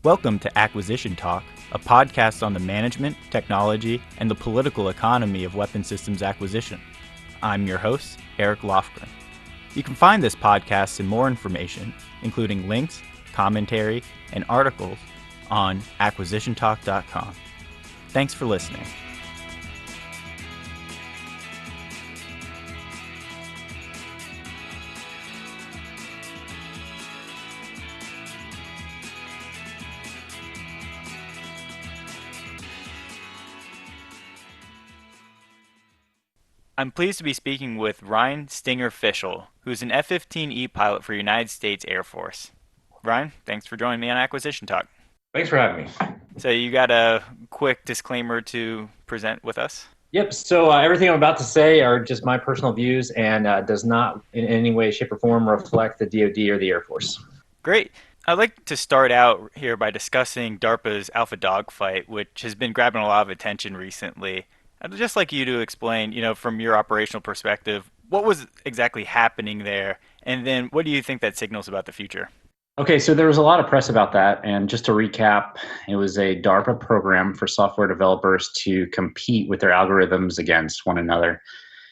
Welcome to Acquisition Talk, a podcast on the management, technology, and the political economy of weapon systems acquisition. I'm your host, Eric Lofgren. You can find this podcast and more information, including links, commentary, and articles, on acquisitiontalk.com. Thanks for listening. I'm pleased to be speaking with Ryan Stinger Fishel, who's an F-15E pilot for United States Air Force. Ryan, thanks for joining me on Acquisition Talk. Thanks for having me. So you got a quick disclaimer to present with us? Yep. So everything I'm about to say are just my personal views and does not in any way, shape, or form reflect the DoD or the Air Force. Great. I'd like to start out here by discussing DARPA's AlphaDogfight, which has been grabbing a lot of attention recently. I'd just like you to explain, from your operational perspective, what was exactly happening there, and then what do you think that signals about the future? Okay, so there was a lot of press about that, and just to recap, it was a DARPA program for software developers to compete with their algorithms against one another.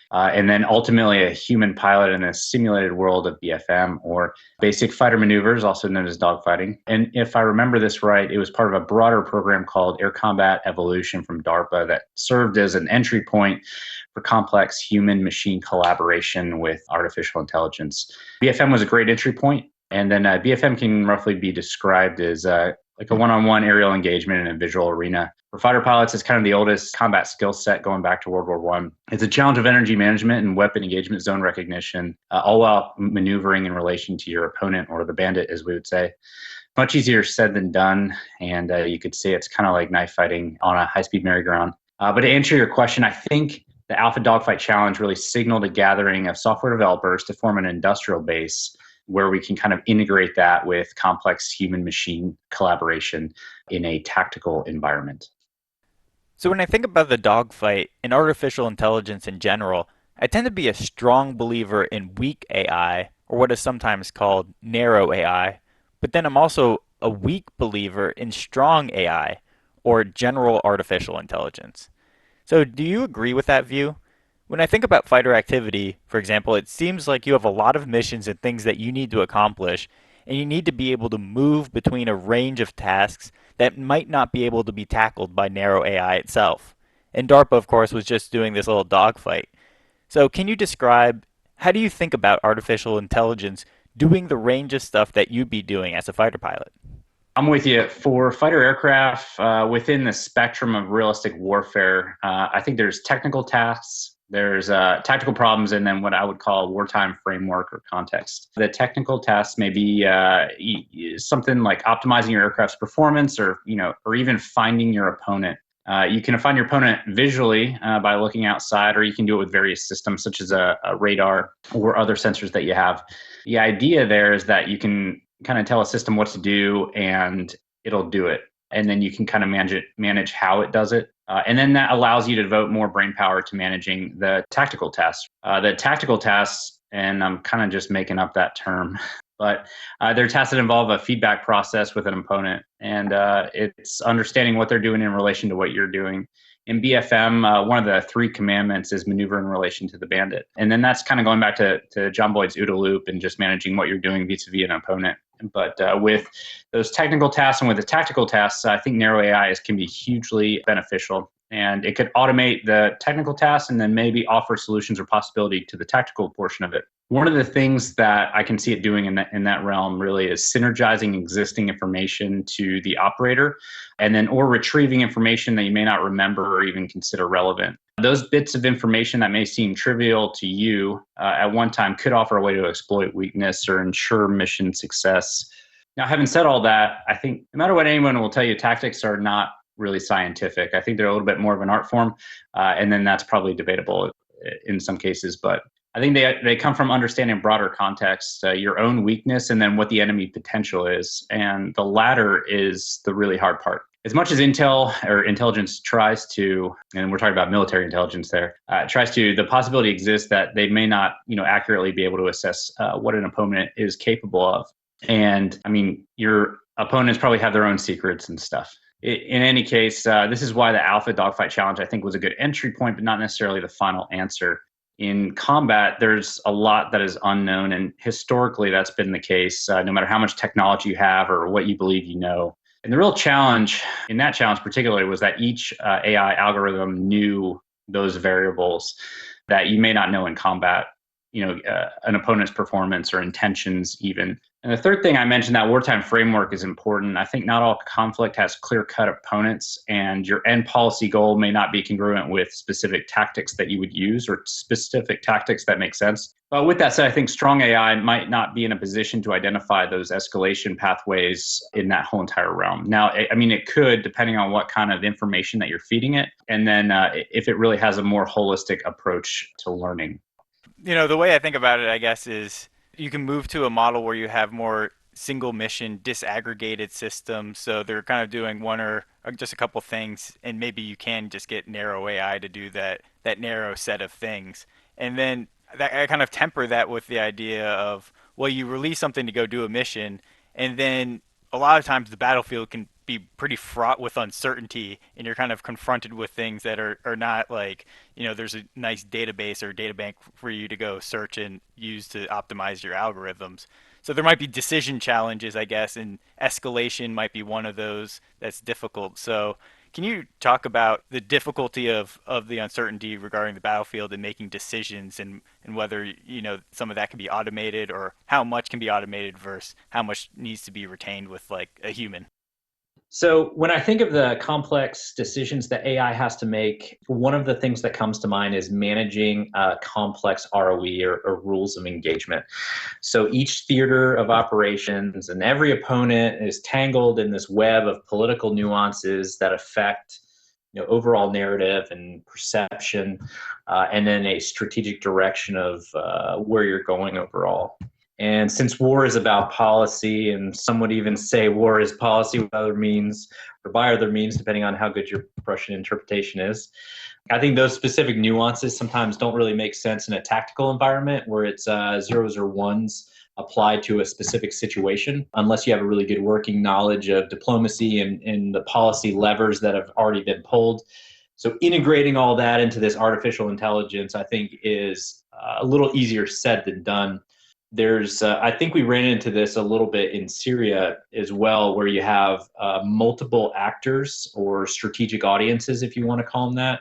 And then ultimately a human pilot in a simulated world of BFM, or basic fighter maneuvers, also known as dogfighting. And if I remember this right, it was part of a broader program called Air Combat Evolution from DARPA that served as an entry point for complex human-machine collaboration with artificial intelligence. BFM was a great entry point. And then BFM can roughly be described as like a one-on-one aerial engagement in a visual arena. For fighter pilots, it's kind of the oldest combat skill set going back to World War I. It's a challenge of energy management and weapon engagement zone recognition, all while maneuvering in relation to your opponent, or the bandit, as we would say. Much easier said than done, and you could say it's kind of like knife fighting on a high-speed merry-go-round. But to answer your question, I think the AlphaDogfight Challenge really signaled a gathering of software developers to form an industrial base where we can kind of integrate that with complex human-machine collaboration in a tactical environment. So when I think about the dogfight and artificial intelligence in general, I tend to be a strong believer in weak AI, or what is sometimes called narrow AI, but then I'm also a weak believer in strong AI, or general artificial intelligence. So do you agree with that view? When I think about fighter activity, for example, it seems like you have a lot of missions and things that you need to accomplish, and you need to be able to move between a range of tasks that might not be able to be tackled by narrow AI itself. And DARPA, of course, was just doing this little dogfight. So can you describe, how do you think about artificial intelligence doing the range of stuff that you'd be doing as a fighter pilot? I'm with you. For fighter aircraft, within the spectrum of realistic warfare, I think there's technical tasks, there's tactical problems, and then what I would call wartime framework or context. The technical tasks may be something like optimizing your aircraft's performance, or even finding your opponent. You can find your opponent visually by looking outside, or you can do it with various systems such as a radar or other sensors that you have. The idea there is that you can kind of tell a system what to do and it'll do it. And then you can kind of manage how it does it. And then that allows you to devote more brain power to managing the tactical tasks. The tactical tasks, and I'm kind of just making up that term, but they're tasks that involve a feedback process with an opponent. And it's understanding what they're doing in relation to what you're doing. In BFM, one of the three commandments is maneuver in relation to the bandit. And then that's kind of going back to John Boyd's OODA loop and just managing what you're doing vis-a-vis an opponent. But with those technical tasks and with the tactical tasks, I think narrow AI can be hugely beneficial. And it could automate the technical tasks and then maybe offer solutions or possibility to the tactical portion of it. One of the things that I can see it doing in that realm really is synergizing existing information to the operator, and then or retrieving information that you may not remember or even consider relevant. Those bits of information that may seem trivial to you at one time could offer a way to exploit weakness or ensure mission success. Now, having said all that, I think no matter what anyone will tell you, tactics are not really scientific. I think they're a little bit more of an art form, and then that's probably debatable in some cases. But I think they come from understanding broader context, your own weakness, and then what the enemy potential is. And the latter is the really hard part. As much as intel or intelligence tries to, and we're talking about military intelligence there, the possibility exists that they may not, accurately be able to assess what an opponent is capable of. And I mean, your opponents probably have their own secrets and stuff. In any case, this is why the Alpha Dogfight Challenge I think was a good entry point, but not necessarily the final answer. In combat, there's a lot that is unknown, and historically that's been the case. No matter how much technology you have or what you believe you know. And the real challenge in that challenge, particularly, was that each AI algorithm knew those variables that you may not know in combat. An opponent's performance or intentions, even. And the third thing I mentioned, that wartime framework is important. I think not all conflict has clear cut opponents, and your end policy goal may not be congruent with specific tactics that you would use or specific tactics that make sense. But with that said, I think strong AI might not be in a position to identify those escalation pathways in that whole entire realm. Now, I mean, it could, depending on what kind of information that you're feeding it, and then if it really has a more holistic approach to learning. The way I think about it, I guess, is you can move to a model where you have more single mission disaggregated systems. So they're kind of doing one or just a couple things, and maybe you can just get narrow AI to do that narrow set of things. And then I kind of temper that with the idea of, well, you release something to go do a mission, and then a lot of times the battlefield can be pretty fraught with uncertainty, and you're kind of confronted with things that are not like, there's a nice database or data bank for you to go search and use to optimize your algorithms. So there might be decision challenges, I guess, and escalation might be one of those that's difficult. So can you talk about the difficulty of the uncertainty regarding the battlefield and making decisions, and whether, some of that can be automated, or how much can be automated versus how much needs to be retained with like a human? So, when I think of the complex decisions that AI has to make, one of the things that comes to mind is managing complex ROE, or rules of engagement. So, each theater of operations and every opponent is tangled in this web of political nuances that affect overall narrative and perception, and then a strategic direction of where you're going overall. And since war is about policy, and some would even say war is policy with other means or by other means, depending on how good your Russian interpretation is, I think those specific nuances sometimes don't really make sense in a tactical environment where it's zeros or ones applied to a specific situation, unless you have a really good working knowledge of diplomacy and the policy levers that have already been pulled. So integrating all that into this artificial intelligence, I think, is a little easier said than done. I think we ran into this a little bit in Syria as well, where you have multiple actors or strategic audiences, if you want to call them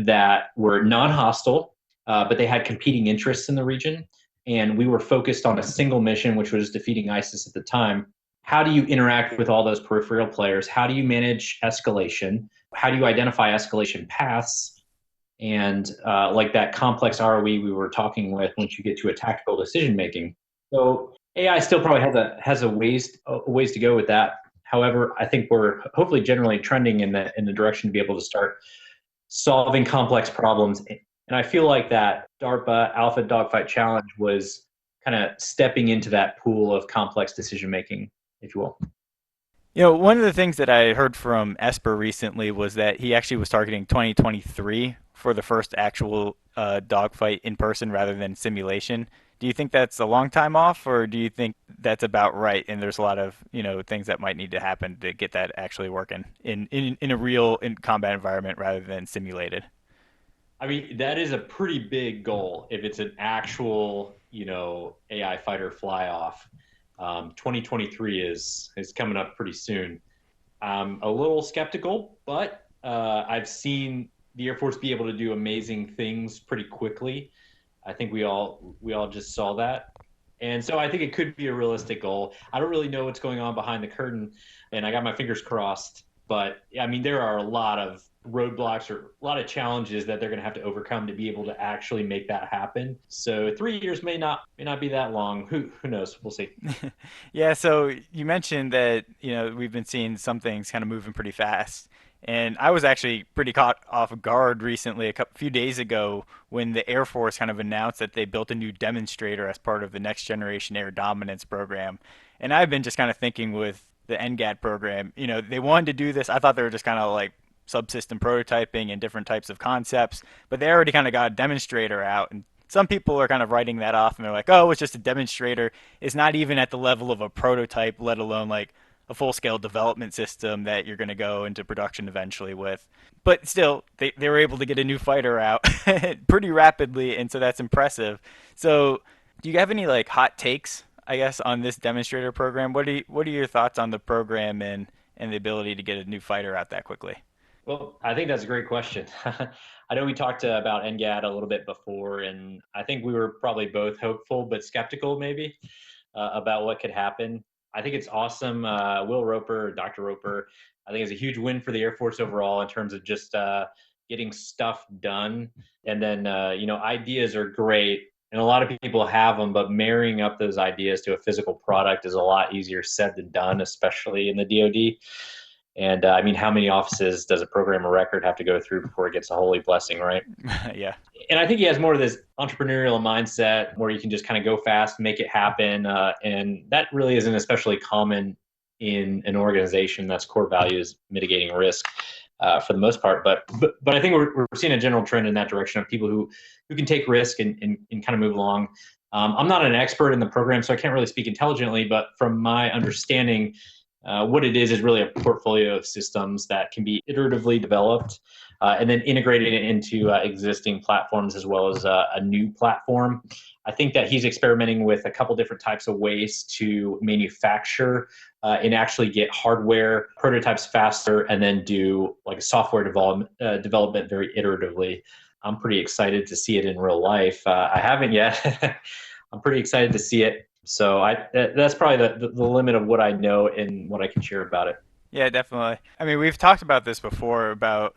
that were non-hostile, but they had competing interests in the region. And we were focused on a single mission, which was defeating ISIS at the time. How do you interact with all those peripheral players? How do you manage escalation? How do you identify escalation paths? And like that complex ROE we were talking with, once you get to a tactical decision making. So AI still probably has a ways to go with that. However, I think we're hopefully generally trending in the direction to be able to start solving complex problems. And I feel like that DARPA Alpha Dogfight Challenge was kind of stepping into that pool of complex decision making, if you will. One of the things that I heard from Esper recently was that he actually was targeting 2023 for the first actual dogfight in person rather than simulation. Do you think that's a long time off, or do you think that's about right? And there's a lot of things that might need to happen to get that actually working in a real combat environment rather than simulated. I mean, that is a pretty big goal if it's an actual, AI fighter fly off. 2023 is coming up pretty soon. I'm a little skeptical, but I've seen the Air Force be able to do amazing things pretty quickly. I think we all just saw that. And so I think it could be a realistic goal. I don't really know what's going on behind the curtain, and I got my fingers crossed. But I mean, there are a lot of roadblocks or a lot of challenges that they're going to have to overcome to be able to actually make that happen. So 3 years may not be that long. Who knows? We'll see. Yeah, so you mentioned that, we've been seeing some things kind of moving pretty fast. And I was actually pretty caught off guard recently, few days ago, when the Air Force kind of announced that they built a new demonstrator as part of the Next Generation Air Dominance program. And I've been just kind of thinking with the NGAD program, they wanted to do this. I thought they were just kind of like subsystem prototyping and different types of concepts, but they already kind of got a demonstrator out, and some people are kind of writing that off and they're like, oh, it's just a demonstrator. It's not even at the level of a prototype, let alone like a full scale development system that you're going to go into production eventually with. But still, they were able to get a new fighter out pretty rapidly, and so that's impressive. So, do you have any like hot takes, I guess, on this demonstrator program? What are your thoughts on the program and the ability to get a new fighter out that quickly? Well, I think that's a great question. I know we talked about NGAD a little bit before, and I think we were probably both hopeful but skeptical maybe about what could happen. I think it's awesome. Will Roper, Dr. Roper, I think it's a huge win for the Air Force overall in terms of just getting stuff done. And then, ideas are great, and a lot of people have them, but marrying up those ideas to a physical product is a lot easier said than done, especially in the DoD. And I mean, how many offices does a program of record have to go through before it gets a holy blessing, right? Yeah. And I think he has more of this entrepreneurial mindset where you can just kind of go fast, make it happen. And that really isn't especially common in an organization that's core value is mitigating risk for the most part. But I think we're seeing a general trend in that direction of people who can take risk and kind of move along. I'm not an expert in the program, so I can't really speak intelligently, but from my understanding, what it is really a portfolio of systems that can be iteratively developed and then integrated into existing platforms as well as a new platform. I think that he's experimenting with a couple different types of ways to manufacture and actually get hardware prototypes faster and then do like a software development very iteratively. I'm pretty excited to see it in real life. I haven't yet. I'm pretty excited to see it. So that's probably the limit of what I know and what I can share about it. Yeah, definitely. I mean, we've talked about this before about,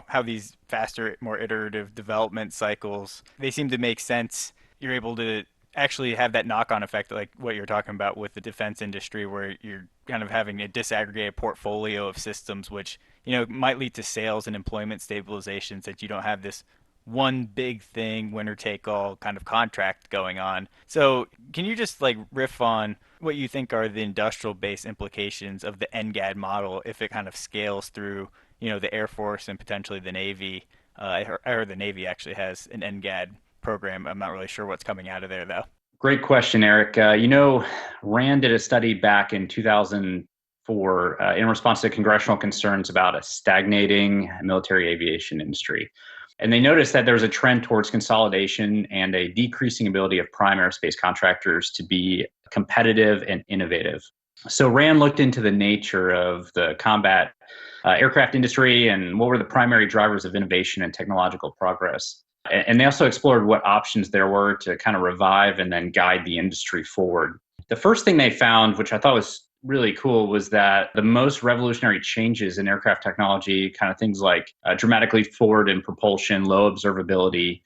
how these faster, more iterative development cycles, they seem to make sense. You're able to actually have that knock-on effect like what you're talking about with the defense industry where you're kind of having a disaggregated portfolio of systems which, might lead to sales and employment stabilizations that you don't have this one big thing, winner take all kind of contract going on. So, can you just like riff on what you think are the industrial based implications of the NGAD model if it kind of scales through, the Air Force and potentially the Navy? I heard the Navy actually has an NGAD program. I'm not really sure what's coming out of there though. Great question, Eric. Rand did a study back in 2004 in response to congressional concerns about a stagnating military aviation industry. And they noticed that there was a trend towards consolidation and a decreasing ability of prime aerospace contractors to be competitive and innovative. So Rand looked into the nature of the combat aircraft industry and what were the primary drivers of innovation and technological progress. And they also explored what options there were to kind of revive and then guide the industry forward. The first thing they found, which I thought was really cool, was that the most revolutionary changes in aircraft technology, kind of things like dramatically forward in propulsion, low observability,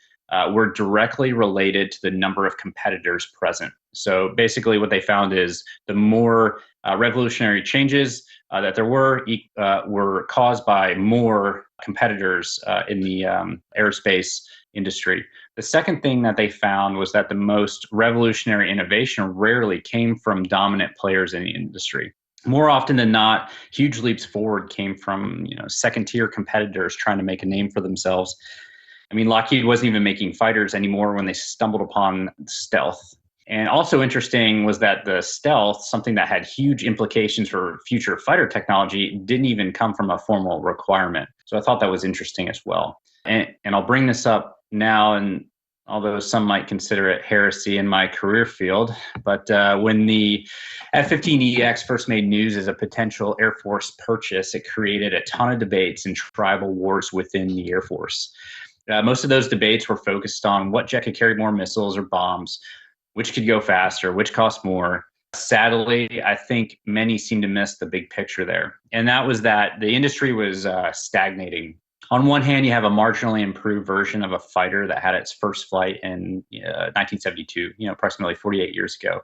were directly related to the number of competitors present. So basically, what they found is the more revolutionary changes that there were caused by more competitors in the aerospace industry. The second thing that they found was that the most revolutionary innovation rarely came from dominant players in the industry. More often than not, huge leaps forward came from second-tier competitors trying to make a name for themselves. I mean, Lockheed wasn't even making fighters anymore when they stumbled upon stealth. And also interesting was that the stealth, something that had huge implications for future fighter technology, didn't even come from a formal requirement. So I thought that was interesting as well. And I'll bring this up now, and although some might consider it heresy in my career field, but when the F-15EX first made news as a potential Air Force purchase, it created a ton of debates and tribal wars within the Air Force. Most of those debates were focused on what jet could carry more missiles or bombs, which could go faster, which cost more. Sadly, I think many seem to miss the big picture there. And that was that the industry was stagnating. On one hand, you have a marginally improved version of a fighter that had its first flight in 1972, approximately 48 years ago.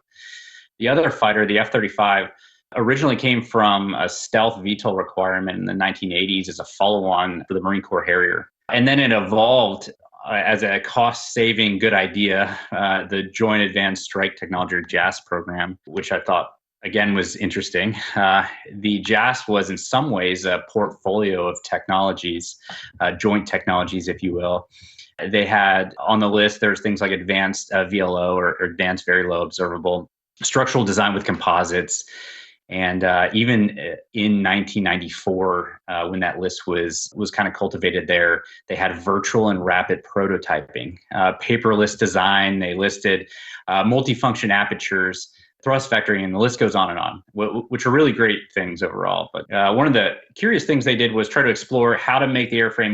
The other fighter, the F-35, originally came from a stealth VTOL requirement in the 1980s as a follow-on for the Marine Corps Harrier. And then it evolved as a cost-saving good idea, the Joint Advanced Strike Technology, or JAS program, which I thought, again, was interesting. The JAS was in some ways a portfolio of technologies, joint technologies, if you will. They had on the list, there's things like advanced VLO or advanced very low observable, structural design with composites. And even in 1994, when that list was kind of cultivated there, they had virtual and rapid prototyping, paperless design. They listed multifunction apertures, thrust vectoring, and the list goes on, which are really great things overall. But one of the curious things they did was try to explore how to make the airframe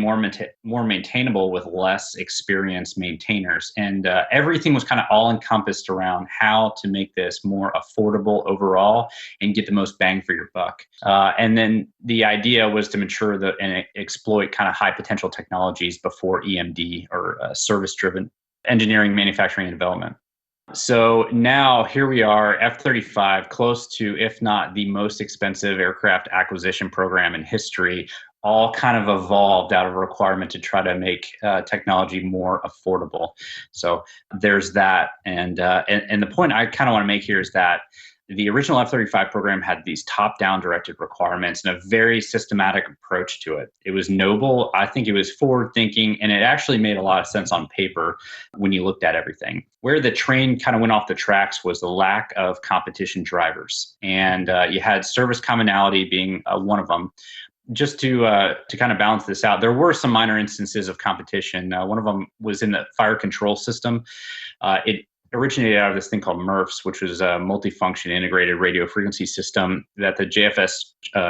more maintainable with less experienced maintainers. And everything was kind of all encompassed around how to make this more affordable overall and get the most bang for your buck. And then the idea was to mature and exploit kind of high potential technologies before EMD or service driven engineering, manufacturing, and development. So now here we are, F-35, close to, if not the most expensive aircraft acquisition program in history, all kind of evolved out of a requirement to try to make technology more affordable. So there's that. And the point I kind of want to make here is that the original F-35 program had these top-down directed requirements and a very systematic approach to it. It was noble. I think it was forward-thinking, and it actually made a lot of sense on paper when you looked at everything. Where the train kind of went off the tracks was the lack of competition drivers. And you had service commonality being one of them. Just to kind of balance this out, there were some minor instances of competition. One of them was in the fire control system. It originated out of this thing called MRFs, which was a multifunction integrated radio frequency system that the JFS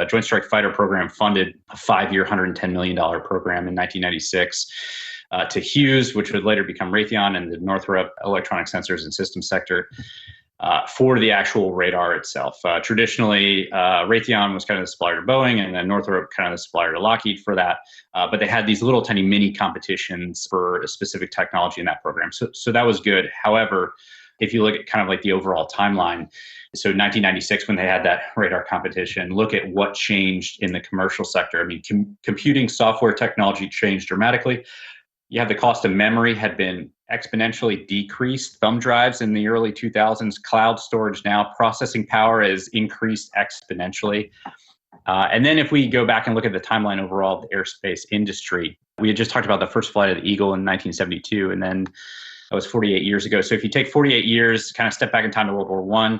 Joint Strike Fighter program funded, a 5-year, $110 million program in 1996 to Hughes, which would later become Raytheon and the Northrop Electronic Sensors and Systems sector. For the actual radar itself. Traditionally, Raytheon was kind of the supplier to Boeing, and then Northrop kind of the supplier to Lockheed for that. But they had these little tiny mini competitions for a specific technology in that program. So that was good. However, if you look at kind of like the overall timeline, so 1996, when they had that radar competition, look at what changed in the commercial sector. I mean, computing software technology changed dramatically. You have the cost of memory had been exponentially decreased. Thumb drives in the early 2000s, cloud storage now, processing power has increased exponentially. And then if we go back and look at the timeline overall of the aerospace industry, we had just talked about the first flight of the Eagle in 1972, and then that was 48 years ago. So if you take 48 years, kind of step back in time to World War I,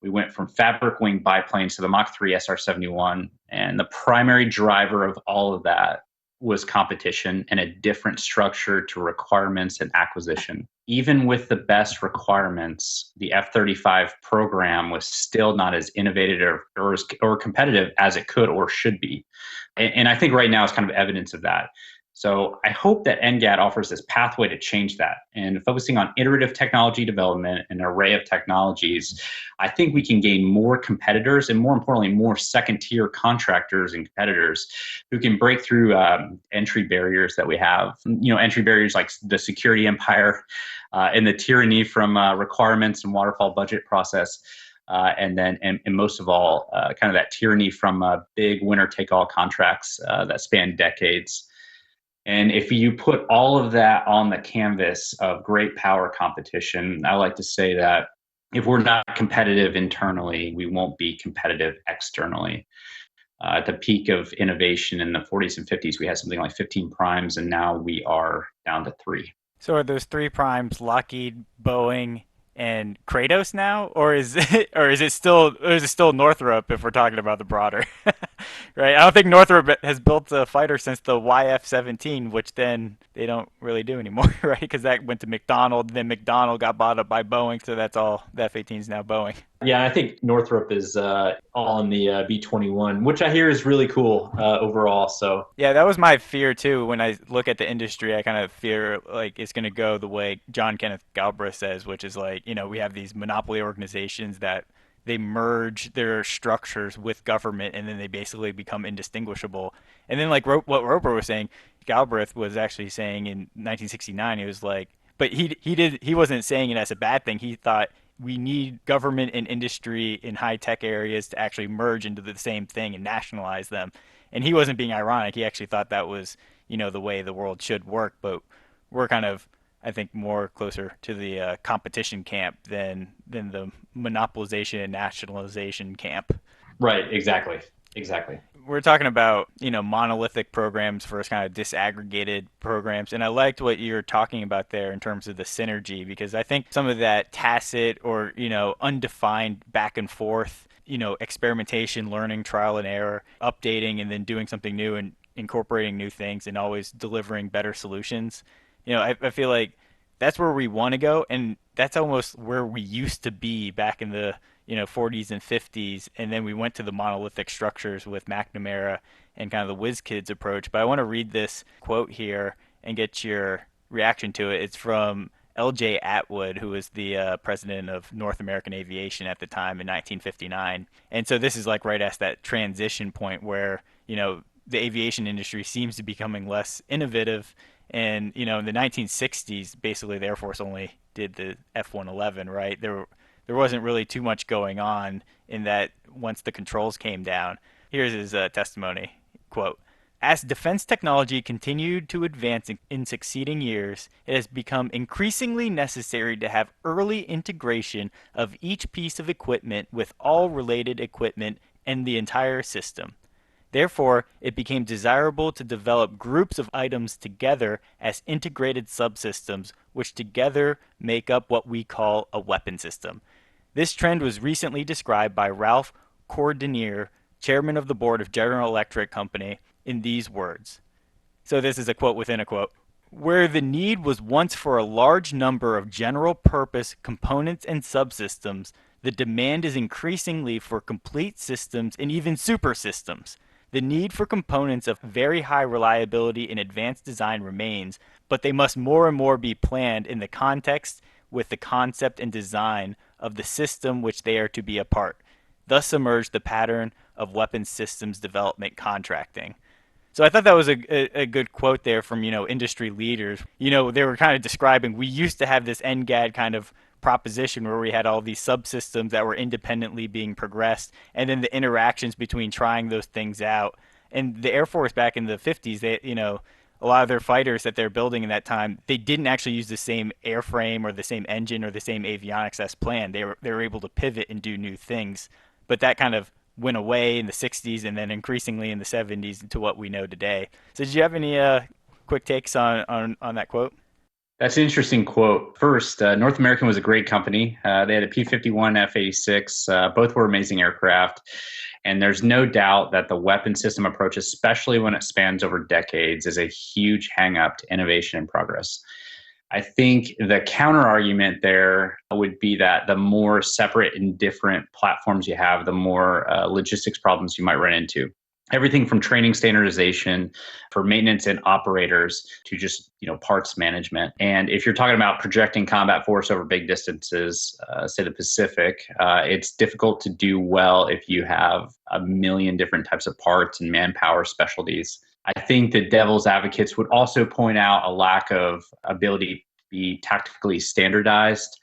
we went from fabric wing biplanes to the Mach 3 SR-71, and the primary driver of all of that was competition and a different structure to requirements and acquisition. Even with the best requirements, the F-35 program was still not as innovative or competitive as it could or should be. And I think right now is kind of evidence of that. So I hope that NGAD offers this pathway to change that. And focusing on iterative technology development, an array of technologies, I think we can gain more competitors and, more importantly, more second-tier contractors and competitors who can break through entry barriers that we have. You know, entry barriers like the security empire and the tyranny from requirements and waterfall budget process. And most of all, kind of that tyranny from big winner-take-all contracts that span decades. And if you put all of that on the canvas of great power competition, I like to say that if we're not competitive internally, we won't be competitive externally. At the peak of innovation in the 40s and 50s, we had something like 15 primes, and now we are down to 3. So are those three primes Lockheed, Boeing, and Kratos now, or is it still Northrop if we're talking about the broader, right? I don't think Northrop has built a fighter since the YF-17, which then they don't really do anymore, right? Because that went to McDonnell, then McDonnell got bought up by Boeing, so that's all. The F-18 is now Boeing. Yeah, I think Northrop is all in the B-21, which I hear is really cool overall. So Yeah, that was my fear too. When I look at the industry, I kind of fear like it's going to go the way John Kenneth Galbraith says, which is like, we have these monopoly organizations that they merge their structures with government and then they basically become indistinguishable. And then like what Roper was saying, Galbraith was actually saying in 1969, he was like, but he wasn't saying it as a bad thing. He thought we need government and industry in high tech areas to actually merge into the same thing and nationalize them. And he wasn't being ironic. He actually thought that was, the way the world should work. But we're kind of, I think, more closer to the competition camp than the monopolization and nationalization camp. right, exactly. we're talking about, monolithic programs versus kind of disaggregated programs. And I liked what you're talking about there in terms of the synergy, because I think some of that tacit or, undefined back and forth, experimentation, learning, trial and error, updating, and then doing something new and incorporating new things and always delivering better solutions. I feel like that's where we want to go, and that's almost where we used to be back in the 40s and 50s, and then we went to the monolithic structures with McNamara and kind of the WizKids approach. But I want to read this quote here and get your reaction to it. It's from L.J. Atwood, who was the president of North American Aviation at the time in 1959. And so this is like right at that transition point where the aviation industry seems to be becoming less innovative. And in the 1960s, basically the Air Force only did the F-111, right? There wasn't really too much going on in that once the controls came down. Here's his testimony. Quote, as defense technology continued to advance in succeeding years, it has become increasingly necessary to have early integration of each piece of equipment with all related equipment and the entire system. Therefore, it became desirable to develop groups of items together as integrated subsystems, which together make up what we call a weapon system. This trend was recently described by Ralph Cordinier, chairman of the board of General Electric Company, in these words. So this is a quote within a quote. Where the need was once for a large number of general purpose components and subsystems, the demand is increasingly for complete systems and even supersystems. The need for components of very high reliability and advanced design remains, but they must more and more be planned in the context with the concept and design of the system which they are to be a part. Thus emerged the pattern of weapons systems development contracting. So I thought that was a good quote there from, industry leaders. They were kind of describing, we used to have this NGAD kind of proposition where we had all these subsystems that were independently being progressed, and then the interactions between trying those things out. And the Air Force back in the 50s, they, a lot of their fighters that they're building in that time, they didn't actually use the same airframe or the same engine or the same avionics as planned. They were able to pivot and do new things. But that kind of went away in the 60s and then increasingly in the 70s into what we know today. So did you have any quick takes on that quote? That's an interesting quote. First, North American was a great company. They had a P-51, F-86. Both were amazing aircraft. And there's no doubt that the weapon system approach, especially when it spans over decades, is a huge hang-up to innovation and progress. I think the counter argument there would be that the more separate and different platforms you have, the more logistics problems you might run into. Everything from training standardization for maintenance and operators to just parts management. And if you're talking about projecting combat force over big distances, say the Pacific, it's difficult to do well if you have a million different types of parts and manpower specialties. I think the devil's advocates would also point out a lack of ability to be tactically standardized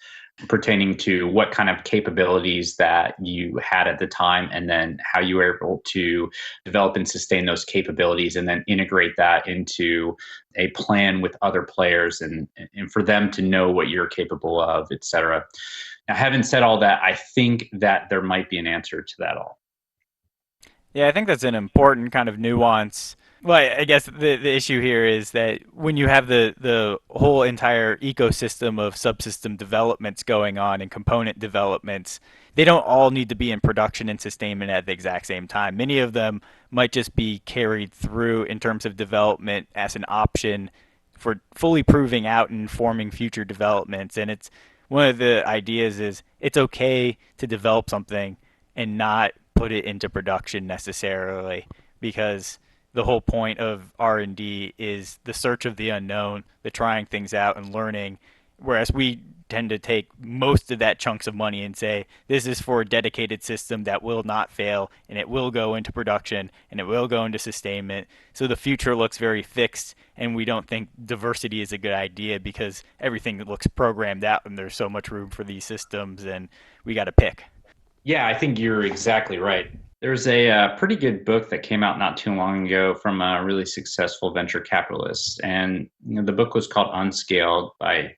pertaining to what kind of capabilities that you had at the time and then how you were able to develop and sustain those capabilities and then integrate that into a plan with other players and for them to know what you're capable of, et cetera. Now, having said all that, I think that there might be an answer to that all. Yeah, I think that's an important kind of nuance. Well, I guess the issue here is that when you have the whole entire ecosystem of subsystem developments going on and component developments, they don't all need to be in production and sustainment at the exact same time. Many of them might just be carried through in terms of development as an option for fully proving out and informing future developments. And it's one of the ideas is it's okay to develop something and not put it into production necessarily, because the whole point of R&D is the search of the unknown, the trying things out and learning, whereas we tend to take most of that chunks of money and say this is for a dedicated system that will not fail and it will go into production and it will go into sustainment. So the future looks very fixed, and we don't think diversity is a good idea because everything looks programmed out and there's so much room for these systems and we got to pick. Yeah, I think you're exactly right. There's a pretty good book that came out not too long ago from a really successful venture capitalist. And the book was called Unscaled by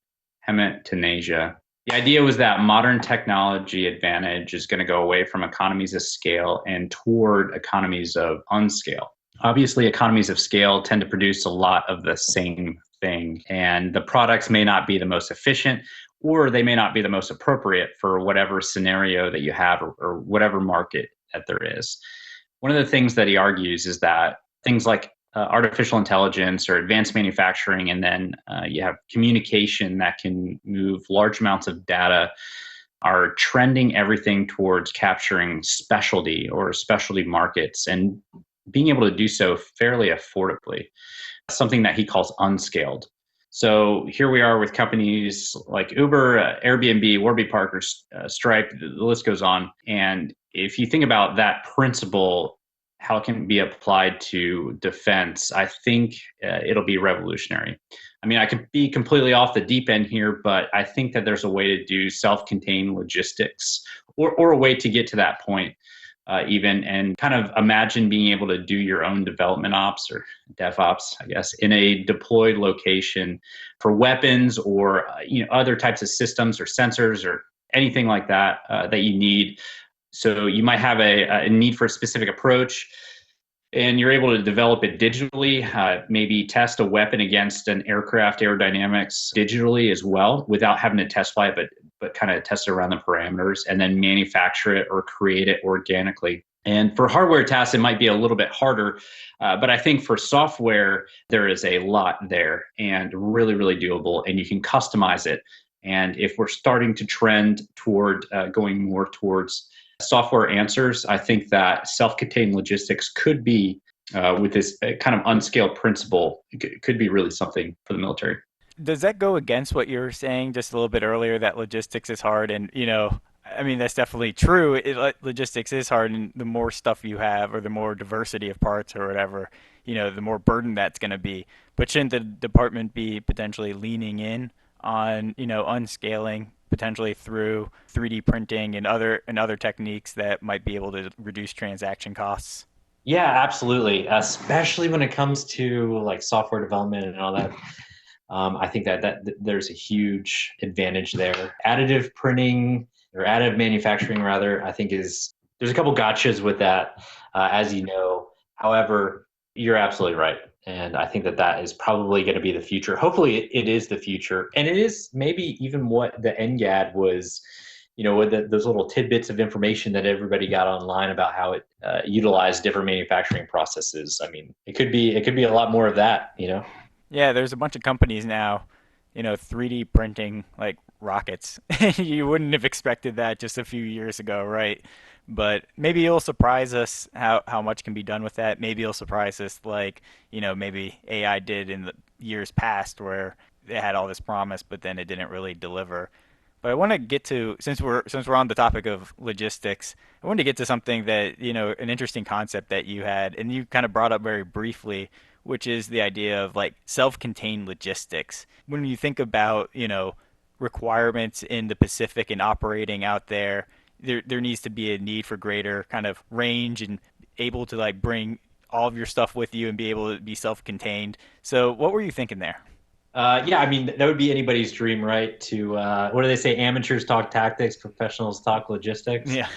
Hemant Taneja. The idea was that modern technology advantage is going to go away from economies of scale and toward economies of unscale. Obviously, economies of scale tend to produce a lot of the same thing, and the products may not be the most efficient, or they may not be the most appropriate for whatever scenario that you have, or whatever market that there is. One of the things that he argues is that things like artificial intelligence or advanced manufacturing, and then you have communication that can move large amounts of data, are trending everything towards capturing specialty or specialty markets and being able to do so fairly affordably, something that he calls unscaled. So here we are with companies like Uber, Airbnb, Warby Parker, Stripe, the list goes on. And if you think about that principle, how it can be applied to defense, I think it'll be revolutionary. I mean, I could be completely off the deep end here, but I think that there's a way to do self-contained logistics, or a way to get to that point, even, and kind of imagine being able to do your own development ops, or DevOps, I guess, in a deployed location for weapons, or other types of systems or sensors or anything like that that you need. So you might have a need for a specific approach, and you're able to develop it digitally, maybe test a weapon against an aircraft aerodynamics digitally as well, without having to test fly it, but kind of test it around the parameters, and then manufacture it or create it organically. And for hardware tasks, it might be a little bit harder, but I think for software, there is a lot there, and really, really doable, and you can customize it. And if we're starting to trend toward going more towards software answers, I think that self-contained logistics could be, with this kind of unscaled principle, could be really something for the military. Does that go against what you were saying just a little bit earlier that logistics is hard? And, I mean, that's definitely true. Logistics is hard, and the more stuff you have, or the more diversity of parts or whatever, the more burden that's going to be. But shouldn't the department be potentially leaning in on, unscaling, potentially through 3D printing and other techniques that might be able to reduce transaction costs? Yeah, absolutely. Especially when it comes to like software development and all that. I think that there's a huge advantage there. Additive printing, or additive manufacturing rather, I think there's a couple gotchas with that, as you know. However, you're absolutely right. And I think that is probably going to be the future. Hopefully it is the future. And it is maybe even what the NGAD was, with those little tidbits of information that everybody got online about how it utilized different manufacturing processes. I mean, it could be a lot more of that. Yeah, there's a bunch of companies now, 3D printing like rockets. You wouldn't have expected that just a few years ago, right? But maybe it'll surprise us how much can be done with that. Maybe it'll surprise us like, maybe AI did in the years past, where they had all this promise, but then it didn't really deliver. But I want to get to, since we're on the topic of logistics, I wanted to get to something that, an interesting concept that you had, and you kind of brought up very briefly, which is the idea of like self-contained logistics. When you think about, requirements in the Pacific and operating out there, there needs to be a need for greater kind of range and able to like bring all of your stuff with you and be able to be self-contained. So what were you thinking there? Yeah, I mean, that would be anybody's dream, right? To, what do they say? Amateurs talk tactics, professionals talk logistics. Yeah.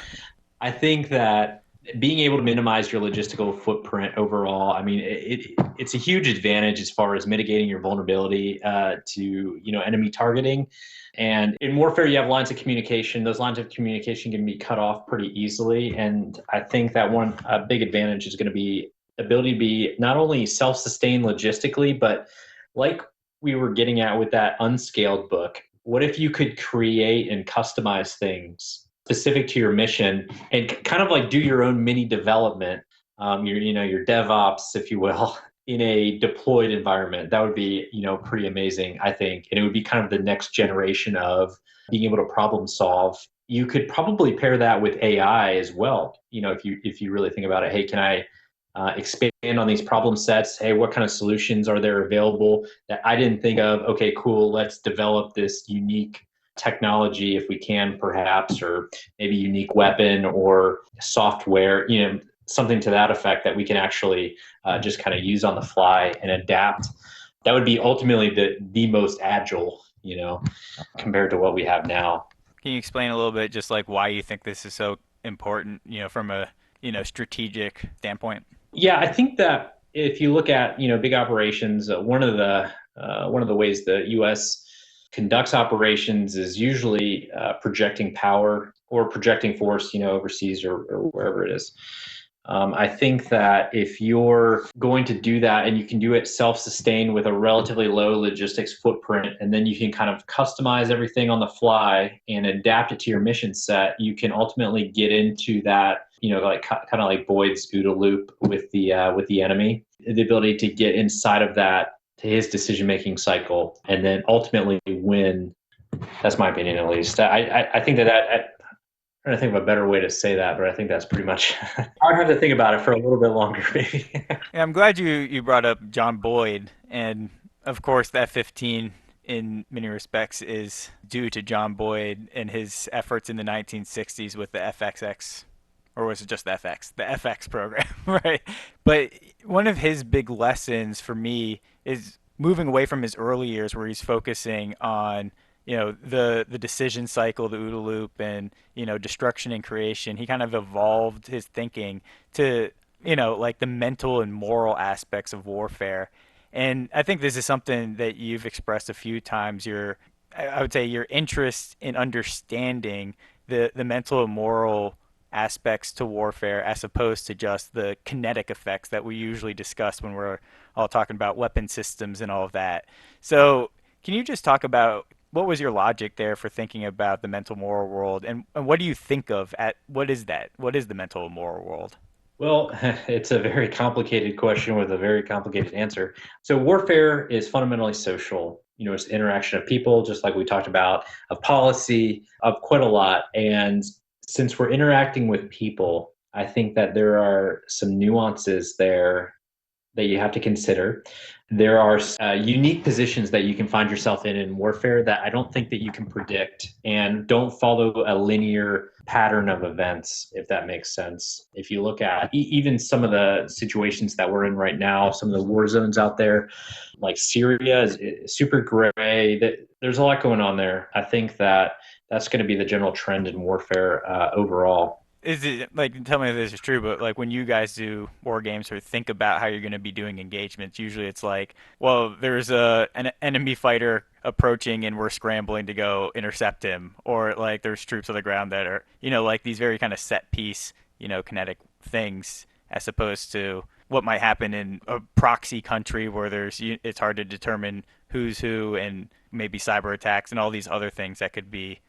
I think that being able to minimize your logistical footprint overall, I mean, it's a huge advantage as far as mitigating your vulnerability to enemy targeting. And in warfare, you have lines of communication. Those lines of communication can be cut off pretty easily. And I think that one big advantage is going to be ability to be not only self-sustained logistically, but like we were getting at with that unscaled book, what if you could create and customize things specific to your mission, and kind of like do your own mini development, your DevOps, if you will, in a deployed environment? That would be pretty amazing, I think, and it would be kind of the next generation of being able to problem solve. You could probably pair that with AI as well. If you really think about it, hey, can I expand on these problem sets? Hey, what kind of solutions are there available that I didn't think of? Okay, cool. Let's develop this unique technology if we can, perhaps, or maybe unique weapon or software, something to that effect that we can actually just kind of use on the fly and adapt. That would be ultimately the most agile compared to what we have now. Can you explain a little bit just like why you think this is so important, from a, strategic standpoint? Yeah, I think that if you look at big operations, one of the ways the U.S. conducts operations is usually projecting power or projecting force, overseas or wherever it is. I think that if you're going to do that and you can do it self-sustained with a relatively low logistics footprint, and then you can kind of customize everything on the fly and adapt it to your mission set, you can ultimately get into that, like kind of like Boyd's OODA loop with the enemy, the ability to get inside of that to his decision-making cycle and then ultimately win. That's my opinion, at least. I think that trying to think of a better way to say that, but I think that's pretty much. I'd have to think about it for a little bit longer, maybe. Yeah, I'm glad you brought up John Boyd, and of course, the F-15 in many respects is due to John Boyd and his efforts in the 1960s with the FXX, or was it just the FX? The FX program, right? But one of his big lessons for me is moving away from his early years where he's focusing on the decision cycle, the OODA loop, and destruction and creation. He kind of evolved his thinking to like the mental and moral aspects of warfare. And I think this is something that you've expressed a few times. I would say your interest in understanding the mental and moral aspects to warfare as opposed to just the kinetic effects that we usually discuss when we're all talking about weapon systems and all of that. So, can you just talk about what was your logic there for thinking about the mental moral world, and what do you think of at what is that? What is the mental moral world? Well, it's a very complicated question with a very complicated answer. So, warfare is fundamentally social. It's the interaction of people, just like we talked about, of policy, of quite a lot. And since we're interacting with people, I think that there are some nuances there that you have to consider. There are unique positions that you can find yourself in warfare that I don't think that you can predict and don't follow a linear pattern of events, if that makes sense. If you look at even some of the situations that we're in right now, some of the war zones out there, like Syria is super gray. There's a lot going on there. I think that that's going to be the general trend in warfare overall. Is it like tell me if this is true, but like when you guys do war games or think about how you're going to be doing engagements, usually it's like, well, there's an enemy fighter approaching and we're scrambling to go intercept him, or like there's troops on the ground that are, like these very kind of set piece, kinetic things, as opposed to what might happen in a proxy country where it's hard to determine who's who and maybe cyber attacks and all these other things that could be,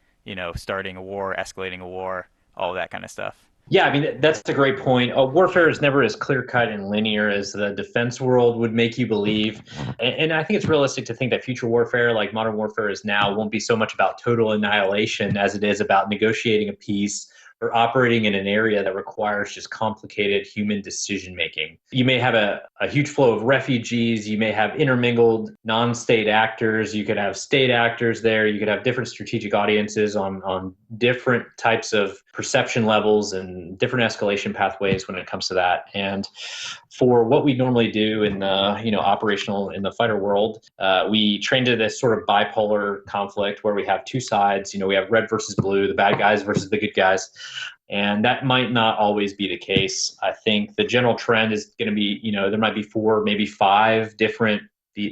starting a war, escalating a war, all that kind of stuff. Yeah, I mean, that's a great point. Warfare is never as clear cut and linear as the defense world would make you believe. And I think it's realistic to think that future warfare, like modern warfare is now, won't be so much about total annihilation as it is about negotiating a peace or operating in an area that requires just complicated human decision making. You may have a huge flow of refugees, you may have intermingled non-state actors, you could have state actors there, you could have different strategic audiences on different types of perception levels and different escalation pathways when it comes to that. And for what we normally do in the operational in the fighter world, we train to this sort of bipolar conflict where we have two sides. We have red versus blue, the bad guys versus the good guys, and that might not always be the case. I think the general trend is going to be, there might be 4, maybe 5 different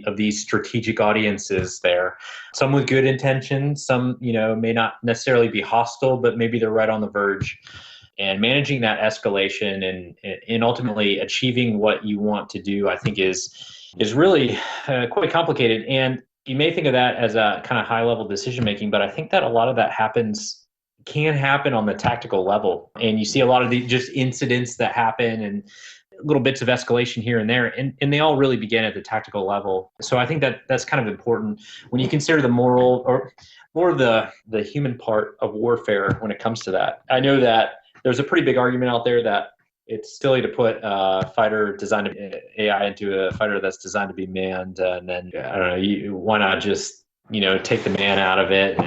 of these strategic audiences there. Some with good intentions, some may not necessarily be hostile, but maybe they're right on the verge. And managing that escalation and ultimately achieving what you want to do, I think is really quite complicated. And you may think of that as a kind of high level decision making, but I think that a lot of that can happen on the tactical level. And you see a lot of the just incidents that happen and little bits of escalation here and there, and they all really begin at the tactical level. So I think that that's kind of important when you consider the moral or more the human part of warfare when it comes to that. I know that there's a pretty big argument out there that it's silly to put a fighter designed to be AI into a fighter that's designed to be manned, and then I don't know, why not just take the man out of it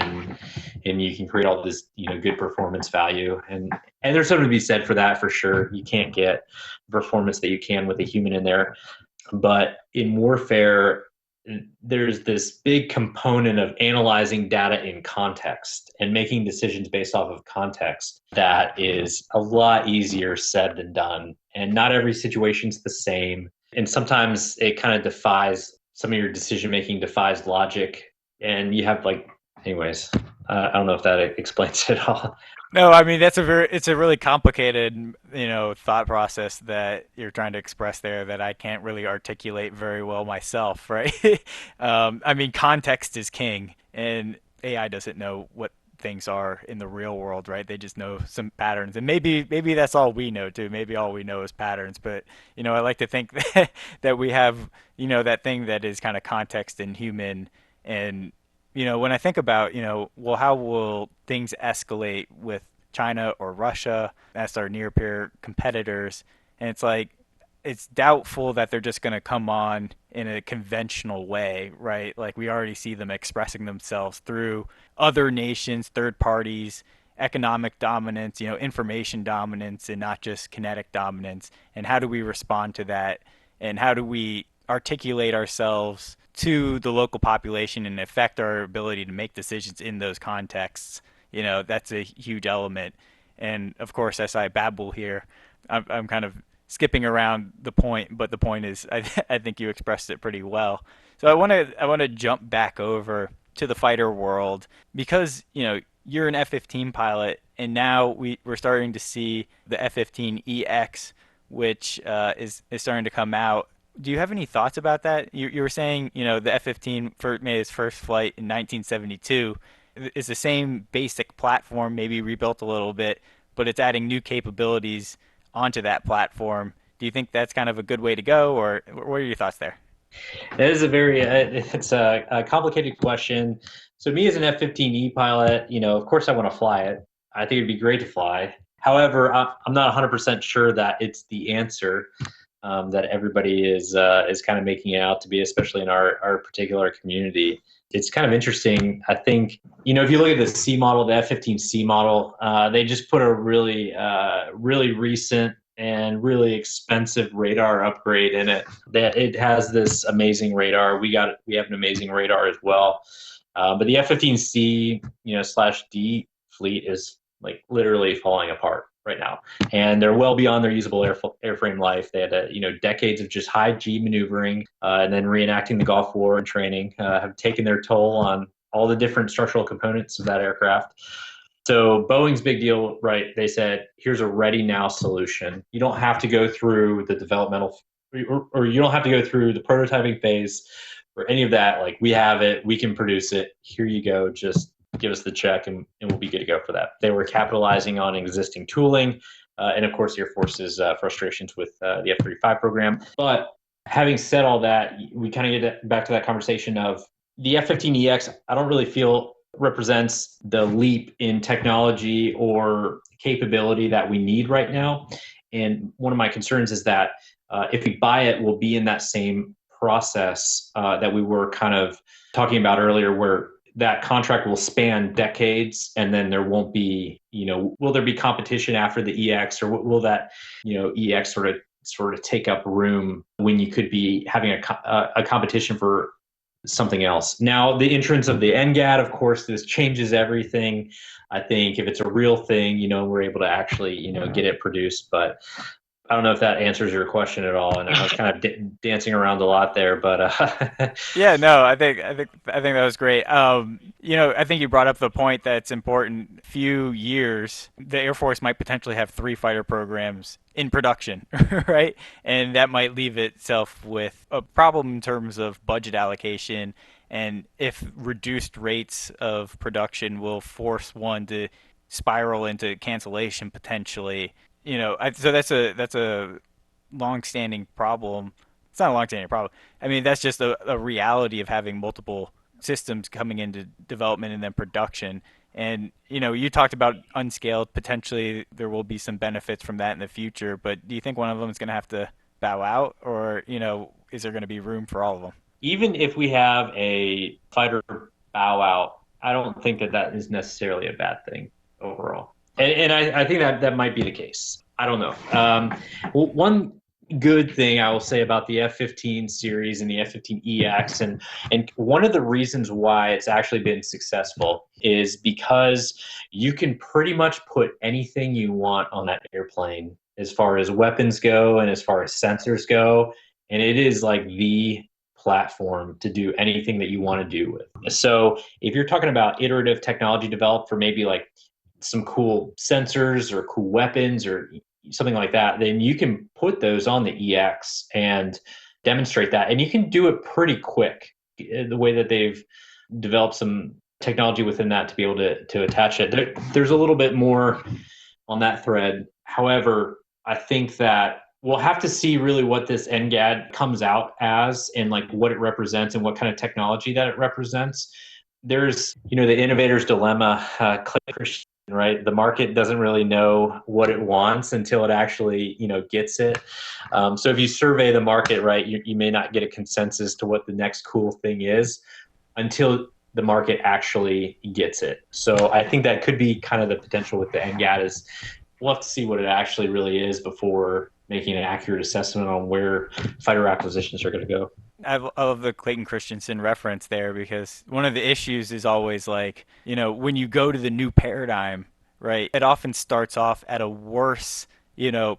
and you can create all this good performance value, and there's something to be said for that for sure. You can't get performance that you can with a human in there, but in warfare there's this big component of analyzing data in context and making decisions based off of context that is a lot easier said than done. And not every situation's the same. And sometimes it kind of defies some of your decision making defies logic. And you have like, anyways, I don't know if that explains it all. No, I mean it's a really complicated, thought process that you're trying to express there that I can't really articulate very well myself, right? I mean, context is king, and AI doesn't know what things are in the real world, right? They just know some patterns, and maybe that's all we know too. Maybe all we know is patterns, but I like to think that we have, that thing that is kind of context and human, and when I think about, well, how will things escalate with China or Russia? That's our near peer competitors. And it's like, it's doubtful that they're just going to come on in a conventional way, right? Like we already see them expressing themselves through other nations, third parties, economic dominance, information dominance, and not just kinetic dominance. And how do we respond to that? And how do we articulate ourselves to the local population and affect our ability to make decisions in those contexts? That's a huge element. And of course, as I babble here, I'm kind of skipping around the point, but the point is, I think you expressed it pretty well. So I want to jump back over to the fighter world because you're an F-15 pilot, and now we're starting to see the F-15EX, which is starting to come out. Do you have any thoughts about that? You were saying, the F-15 made its first flight in 1972. It's the same basic platform, maybe rebuilt a little bit, but it's adding new capabilities onto that platform. Do you think that's kind of a good way to go, or what are your thoughts there? It is a very it's a complicated question. So me as an F-15E pilot, of course I want to fly it. I think it'd be great to fly. However, I'm not 100% sure that it's the answer that everybody is kind of making it out to be, especially in our particular community. It's kind of interesting. I think if you look at the C model, the F-15C model, they just put a really recent and really expensive radar upgrade in it. That it has this amazing radar. We have an amazing radar as well. But the F-15C, slash D fleet is like literally falling apart right now, and they're well beyond their usable airframe life. They had decades of just high G maneuvering, and then reenacting the Gulf War and training have taken their toll on all the different structural components of that aircraft. So Boeing's big deal, right? They said, here's a ready now solution. You don't have to go through the developmental, or you don't have to go through the prototyping phase or any of that. Like, we have it, we can produce it. Here you go. Just give us the check and we'll be good to go for that. They were capitalizing on existing tooling, and of course, Air Force's frustrations with the F-35 program. But having said all that, we kind of get back to that conversation of the F-15EX. I don't really feel represents the leap in technology or capability that we need right now. And one of my concerns is that if we buy it, we'll be in that same process that we were kind of talking about earlier, where that contract will span decades, and then there won't be, will there be competition after the EX, or will that, EX sort of take up room when you could be having a competition for something else. Now, the entrance of the NGAD, of course, this changes everything. I think if it's a real thing, we're able to actually, get it produced. But I don't know if that answers your question at all. And I was kind of dancing around a lot there, but Yeah, no, I think that was great. I think you brought up the point that's important. Few years, the Air Force might potentially have three fighter programs in production, right? And that might leave itself with a problem in terms of budget allocation, and if reduced rates of production will force one to spiral into cancellation potentially. So that's a long-standing problem. It's not a long-standing problem. I mean, that's just a reality of having multiple systems coming into development and then production. And you talked about unscaled. Potentially, there will be some benefits from that in the future. But do you think one of them is going to have to bow out, or is there going to be room for all of them? even if we have a fighter bow out, I don't think that is necessarily a bad thing overall. And I think that might be the case. I don't know. One good thing I will say about the F-15 series and the F-15EX, and one of the reasons why it's actually been successful is because you can pretty much put anything you want on that airplane as far as weapons go and as far as sensors go, and it is like the platform to do anything that you want to do with. So if you're talking about iterative technology developed for maybe like some cool sensors or cool weapons or something like that, then you can put those on the EX and demonstrate that. And you can do it pretty quick. The way that they've developed some technology within that to be able to attach it. There's a little bit more on that thread. However, I think that we'll have to see really what this NGAD comes out as and like what it represents and what kind of technology that it represents. There's, the innovator's dilemma, right? The market doesn't really know what it wants until it actually, gets it. So if you survey the market, right, you may not get a consensus to what the next cool thing is until the market actually gets it. So I think that could be kind of the potential with the NGAD is we'll have to see what it actually really is before making an accurate assessment on where fighter acquisitions are going to go. I love the Clayton Christensen reference there because one of the issues is always like, when you go to the new paradigm, right, it often starts off at a worse,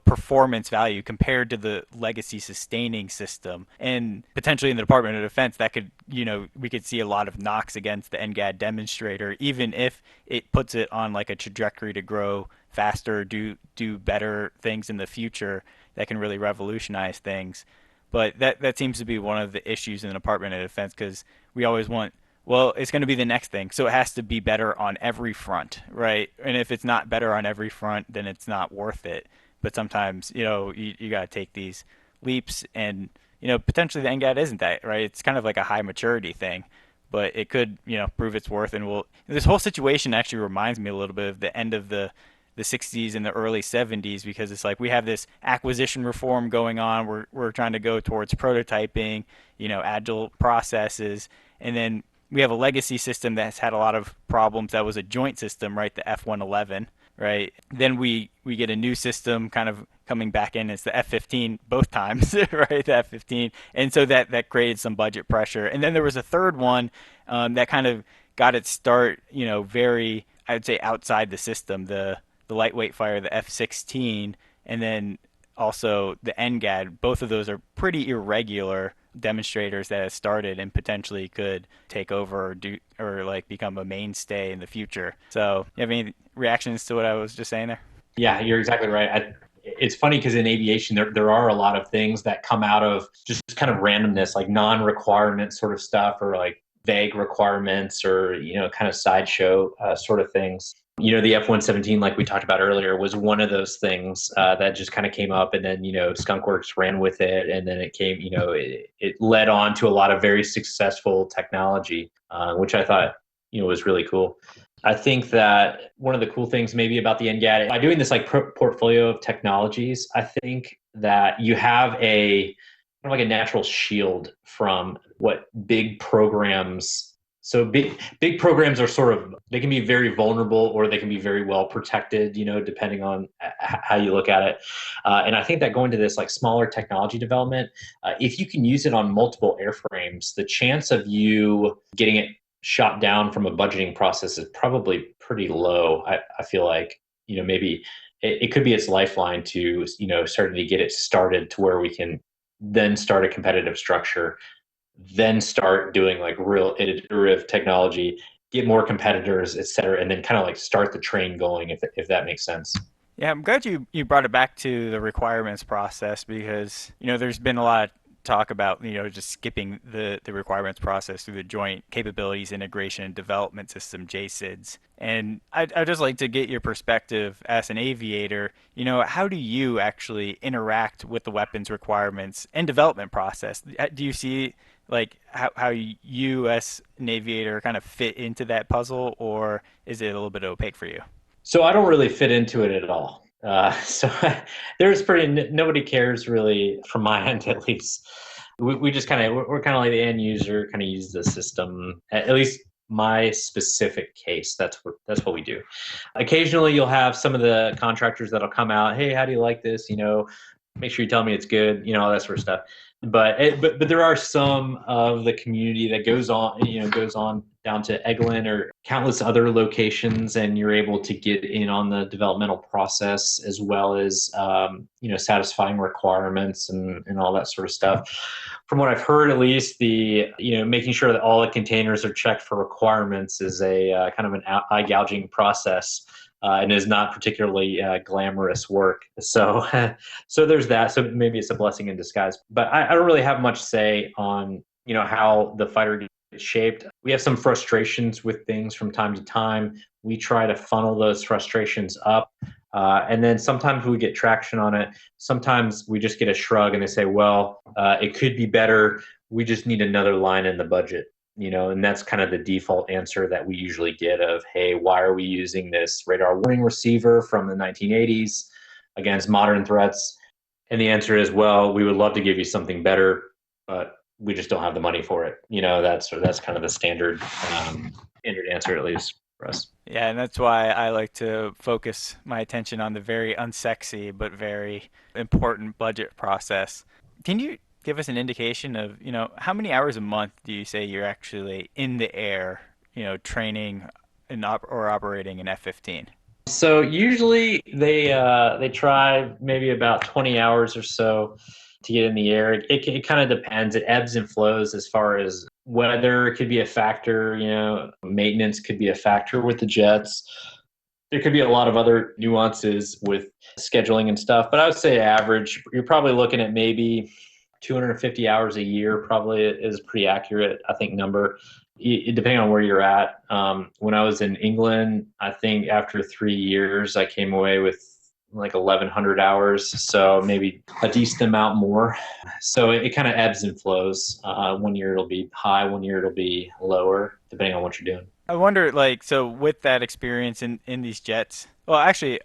performance value compared to the legacy sustaining system. And potentially in the Department of Defense, that could, we could see a lot of knocks against the NGAD demonstrator, even if it puts it on like a trajectory to grow faster, do better things in the future that can really revolutionize things. But that seems to be one of the issues in the Department of Defense because we always want, well, it's going to be the next thing. So it has to be better on every front, right? And if it's not better on every front, then it's not worth it. But sometimes, you got to take these leaps and, potentially the NGAD isn't that, right? It's kind of like a high maturity thing, but it could, prove its worth. And this whole situation actually reminds me a little bit of the end of the 60s and the early 70s because it's like we have this acquisition reform going on. We're trying to go towards prototyping, agile processes, and then we have a legacy system that's had a lot of problems. That was a joint system, right? The F-111, right? Then we get a new system kind of coming back in. It's the F-15 both times, right? The F-15, and so that created some budget pressure. And then there was a third one that kind of got its start, very I would say outside the system. The lightweight fighter, the F-16, and then also the NGAD. Both of those are pretty irregular demonstrators that have started and potentially could take over or like become a mainstay in the future. So, you have any reactions to what I was just saying there? Yeah, you're exactly right. It's funny because in aviation, there are a lot of things that come out of just kind of randomness, like non-requirement sort of stuff or like vague requirements or, kind of sideshow sort of things. The F-117, like we talked about earlier, was one of those things that just kind of came up, and then Skunkworks ran with it, and then it came, it led on to a lot of very successful technology, which I thought was really cool. I think that one of the cool things maybe about the NGAD by doing this like portfolio of technologies, I think that you have a kind of like a natural shield from what big programs. So big programs are sort of, they can be very vulnerable or they can be very well protected, depending on how you look at it. And I think that going to this like smaller technology development, if you can use it on multiple airframes, the chance of you getting it shot down from a budgeting process is probably pretty low. I feel like, maybe it could be its lifeline to, starting to get it started to where we can then start a competitive structure, then start doing like real iterative technology, get more competitors, et cetera, and then kind of like start the train going, if that makes sense. Yeah, I'm glad you brought it back to the requirements process because, there's been a lot of talk about, just skipping the requirements process through the Joint Capabilities Integration and Development System, JCIDS. And I'd just like to get your perspective as an aviator. How do you actually interact with the weapons requirements and development process? Do you see like how you as an aviator kind of fit into that puzzle, or is it a little bit opaque for you? So I don't really fit into it at all. So there's nobody cares really from my end, at least. We just kind of, we're kind of like the end user, kind of use the system, at least my specific case. That's what we do. Occasionally you'll have some of the contractors that'll come out, hey, how do you like this? make sure you tell me it's good, all that sort of stuff. But there are some of the community that goes on down to Eglin or countless other locations, and you're able to get in on the developmental process as well as satisfying requirements and all that sort of stuff. From what I've heard, at least the making sure that all the containers are checked for requirements is a kind of an eye gouging process. And is not particularly glamorous work. So, so there's that. So maybe it's a blessing in disguise. But I don't really have much say on how the fighter gets shaped. We have some frustrations with things from time to time. We try to funnel those frustrations up. And then sometimes we get traction on it. Sometimes we just get a shrug and they say, well, it could be better. We just need another line in the budget. And that's kind of the default answer that we usually get of, hey, why are we using this radar warning receiver from the 1980s against modern threats? And the answer is, well, we would love to give you something better, but we just don't have the money for it. That's kind of the standard answer, at least for us. Yeah, and that's why I like to focus my attention on the very unsexy but very important budget process. Can you give us an indication of, how many hours a month do you say you're actually in the air, training or operating an F-15? So usually they try maybe about 20 hours or so to get in the air. It kind of depends. It ebbs and flows as far as weather could be a factor. Maintenance could be a factor with the jets. There could be a lot of other nuances with scheduling and stuff, but I would say average, you're probably looking at maybe 250 hours a year. Probably is a pretty accurate, I think, number. Depending on where you're at. When I was in England, I think after 3 years, I came away with like 1,100 hours, so maybe a decent amount more. So it kind of ebbs and flows. One year it'll be high, one year it'll be lower, depending on what you're doing. I wonder, like, so with that experience in these jets, well, actually,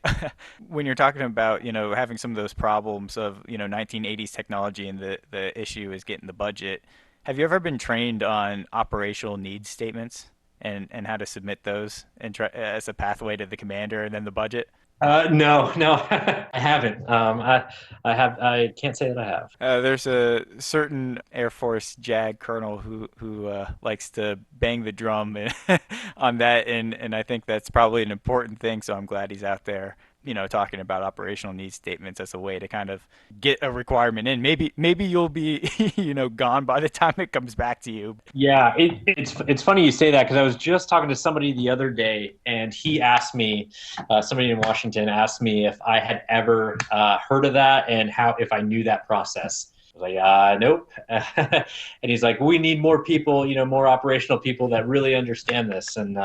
when you're talking about, having some of those problems of, 1980s technology and the issue is getting the budget, have you ever been trained on operational needs statements and how to submit those and try, as a pathway to the commander and then the budget? No, I haven't. I can't say that I have. There's a certain Air Force JAG colonel who likes to bang the drum on that, and I think that's probably an important thing. So I'm glad he's out there, talking about operational needs statements as a way to kind of get a requirement in. Maybe you'll be, gone by the time it comes back to you. Yeah, it's funny you say that because I was just talking to somebody the other day, and he asked me, somebody in Washington asked me if I had ever heard of that and how if I knew that process. I was like, nope. And he's like, we need more people, more operational people that really understand this. And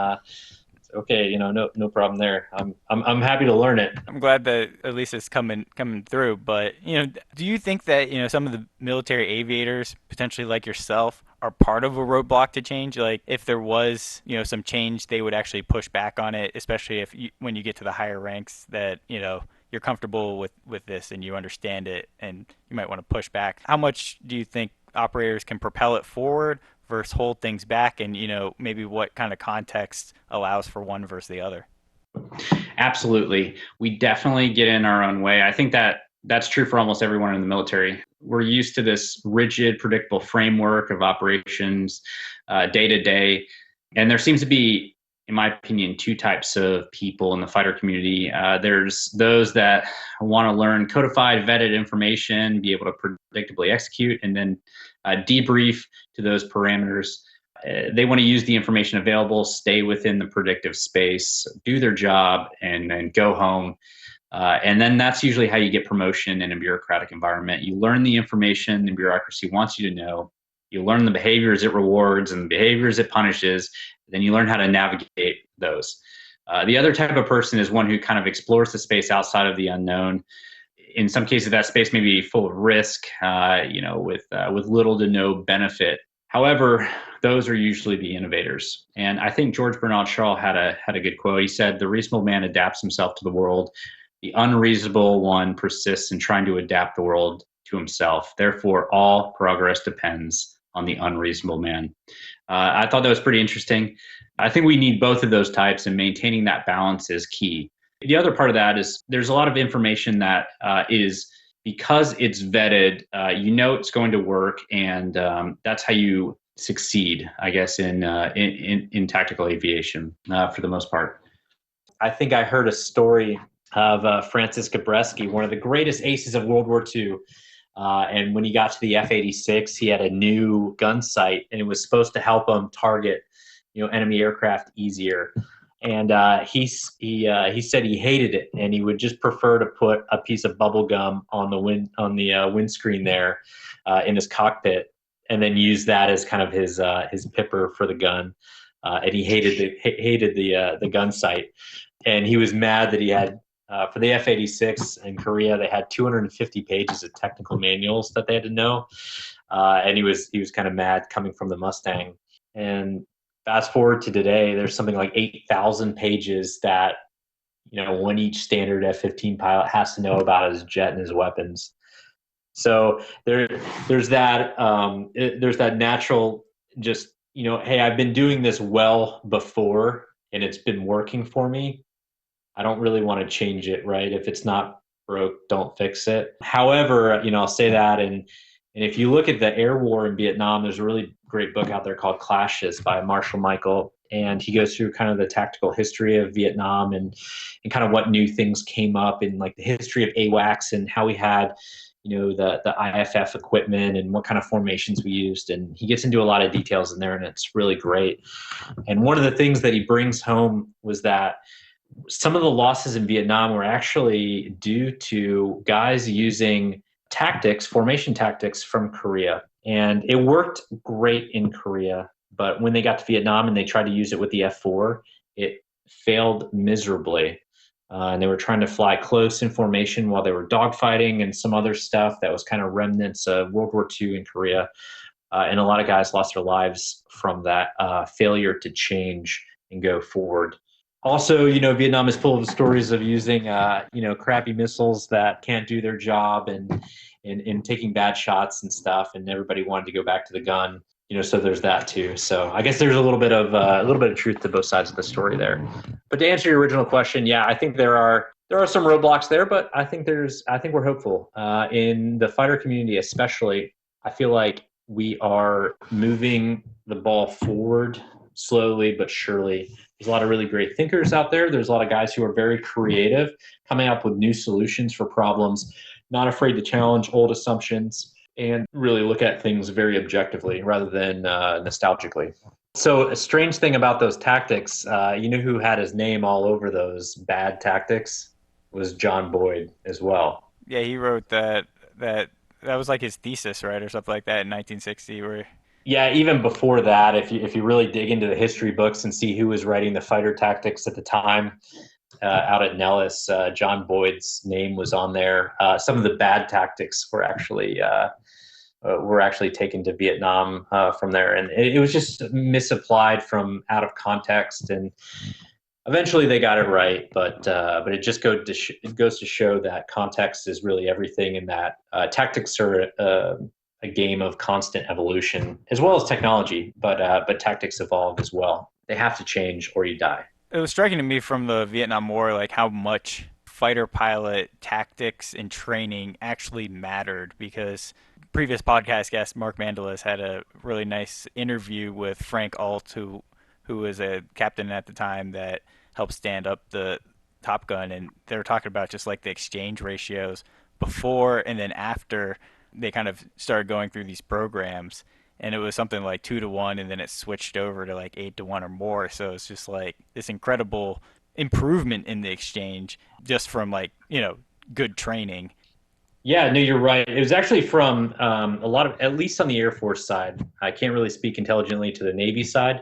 okay, no problem there. I'm happy to learn it. I'm glad that at least it's coming through. But do you think that some of the military aviators, potentially like yourself, are part of a roadblock to change? Like if there was some change, they would actually push back on it, especially if when you get to the higher ranks that you're comfortable with this and you understand it, and you might want to push back. How much do you think operators can propel it forward versus hold things back, and maybe what kind of context allows for one versus the other? Absolutely. We definitely get in our own way. I think that's true for almost everyone in the military. We're used to this rigid, predictable framework of operations day to day. And there seems to be, in my opinion, two types of people in the fighter community. There's those that want to learn codified, vetted information, be able to predictably execute, and then debrief to those parameters. They want to use the information available, stay within the predictive space, do their job, and then go home. And then that's usually how you get promotion in a bureaucratic environment. You learn the information the bureaucracy wants you to know. You learn the behaviors it rewards and the behaviors it punishes. Then you learn how to navigate those. The other type of person is one who kind of explores the space outside of the unknown. In some cases, that space may be full of risk, with little to no benefit. However, those are usually the innovators. And I think George Bernard Shaw had a good quote. He said, "The reasonable man adapts himself to the world. The unreasonable one persists in trying to adapt the world to himself. Therefore, all progress depends on the unreasonable man." I thought that was pretty interesting. I think we need both of those types, and maintaining that balance is key. The other part of that is there's a lot of information that is because it's vetted, it's going to work, and that's how you succeed, I guess, in tactical aviation for the most part. I think I heard a story of Francis Gabreski, one of the greatest aces of World War II. And when he got to the F-86, he had a new gun sight, and it was supposed to help him target, enemy aircraft easier. And he said he hated it, and he would just prefer to put a piece of bubble gum on the windscreen there in his cockpit, and then use that as kind of his pipper for the gun. And he hated the gun sight, and he was mad that he had for the F-86 in Korea, they had 250 pages of technical manuals that they had to know, and he was kind of mad coming from the Mustang. And fast forward to today, there's something like 8,000 pages that one each standard F-15 pilot has to know about his jet and his weapons. So there's that natural just hey, I've been doing this well before and it's been working for me. I don't really want to change it, right? If it's not broke, don't fix it. However, I'll say that, and if you look at the air war in Vietnam, there's a really great book out there called Clashes by Marshall Michael, and he goes through kind of the tactical history of Vietnam and kind of what new things came up in like the history of AWACS and how we had the IFF equipment and what kind of formations we used, and he gets into a lot of details in there, and it's really great. And one of the things that he brings home was that some of the losses in Vietnam were actually due to guys using formation tactics from Korea. And it worked great in Korea, but when they got to Vietnam and they tried to use it with the F4, it failed miserably. And they were trying to fly close in formation while they were dogfighting and some other stuff that was kind of remnants of World War II in Korea. And a lot of guys lost their lives from that failure to change and go forward. Also, Vietnam is full of stories of using, crappy missiles that can't do their job and taking bad shots and stuff. And everybody wanted to go back to the gun, so there's that too. So I guess there's a little bit of truth to both sides of the story there. But to answer your original question, yeah, I think there are some roadblocks there, but I think we're hopeful in the fighter community, especially. I feel like we are moving the ball forward slowly but surely. There's a lot of really great thinkers out there. There's a lot of guys who are very creative, coming up with new solutions for problems, not afraid to challenge old assumptions, and really look at things very objectively rather than nostalgically. So a strange thing about those tactics, who had his name all over those bad tactics was John Boyd as well. Yeah, he wrote that was like his thesis, right, or something like that in 1960, where Yeah, even before that, if you really dig into the history books and see who was writing the fighter tactics at the time, out at Nellis, John Boyd's name was on there. Some of the bad tactics were actually taken to Vietnam from there, and it was just misapplied from out of context. And eventually they got it right, but it just goes to show that context is really everything, and that tactics are a game of constant evolution as well as technology, but tactics evolve as well. They have to change or you die. it was striking to me from the Vietnam War, like how much fighter pilot tactics and training actually mattered, because previous podcast guest Mark Mandelis had a really nice interview with Frank Alt, who was a captain at the time that helped stand up the Top Gun, and they were talking about just like the exchange ratios before and then after they kind of started going through these programs, and it was something like 2 to 1, and then it switched over to like 8 to 1 or more. So it's just like this incredible improvement in the exchange just from like good training. Yeah, no, you're right. It was actually from a lot of, at least on the Air Force side. I can't really speak intelligently to the Navy side,